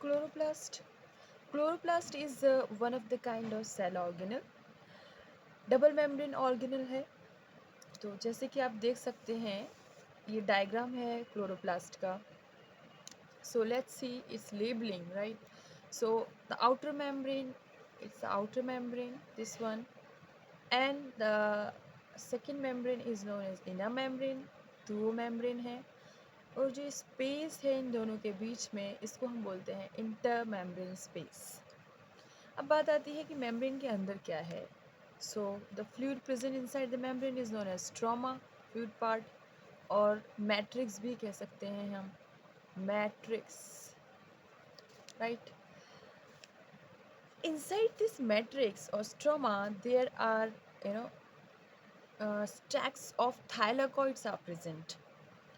Chloroplast chloroplast is one of the kind of cell organelle, double membrane organelle है। तो जैसे कि आप देख सकते हैं, ये डायग्राम है क्लोरोप्लास्ट का। So let's see its labeling, right? So the outer membrane, it's the outer membrane, this one, and the second membrane is known as inner membrane, दो membrane है। और जो स्पेस है इन दोनों के बीच में, इसको हम बोलते हैं इंटर मेम्ब्रेन स्पेस। अब बात आती है कि मेम्ब्रेन के अंदर क्या है। So the fluid present inside the membrane is known as stroma, fluid part, और मैट्रिक्स भी कह सकते हैं हम, matrix, right? Inside this matrix or stroma, there are, you know, stacks of thylakoids are present.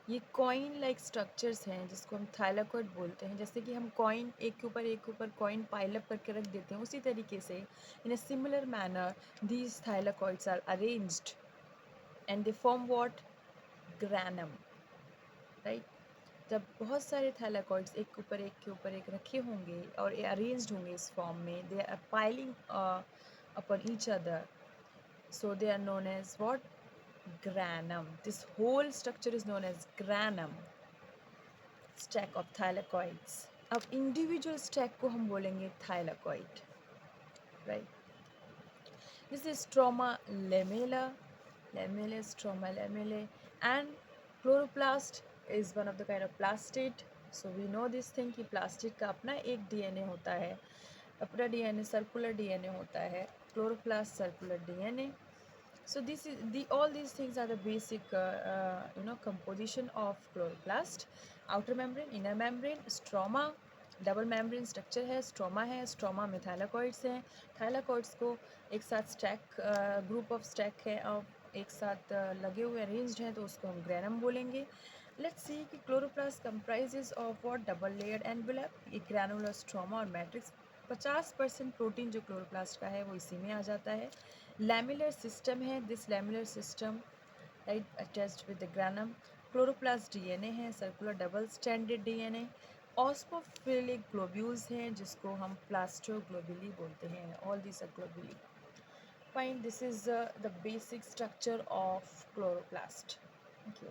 ये कॉइन लाइक स्ट्रक्चर्स हैं जिसको हम थाइलाकॉइड बोलते हैं। जैसे कि हम कॉइन एक के ऊपर कॉइन पाइल अप करके रख देते हैं, उसी तरीके से in a similar manner these thylakoids are arranged and they form what, granum, right. जब बहुत सारे थैलाकॉइड्स एक के ऊपर एक रखे होंगे और अरेंज्ड होंगे इस फॉर्म में, they are piling upon each other, so they are known as what, granum. This whole structure is known as granum, stack of thylakoids. अब individual stack को हम बोलेंगे thylakoid, right? This is stroma lamella, lamellae, stroma lamellae, and chloroplast is one of the kind of plastid. So we know this thing कि plastid का अपना एक DNA होता है, अपना DNA सर्कुलर DNA होता है, chloroplast circular DNA. So this is all these things are the basic composition of chloroplast. Outer membrane, inner membrane, stroma, double membrane structure है, स्ट्रोमा है, स्ट्रोमा में थाइलाकॉइड्स हैं। थाइलाकॉइड्स को एक साथ स्टैक, ग्रुप ऑफ स्टैक है और एक साथ लगे हुए अरेंज्ड हैं, तो उसको हम ग्रेनम बोलेंगे। लेट्स सी कि chloroplast comprises of what, double layered envelope, एक ग्रैनुलर स्ट्रोमा और मैट्रिक्स। 50% प्रोटीन जो क्लोरोप्लास्ट का है वो इसी में आ जाता है। लैमिलर सिस्टम है, this lamellar system right attached with the granum. Chloroplast DNA है, circular double standard DNA. Osmophilic globules हैं जिसको हम प्लास्टोग्लोबुली बोलते हैं, all this are globuli. Fine, this is the basic structure of chloroplast. Thank you.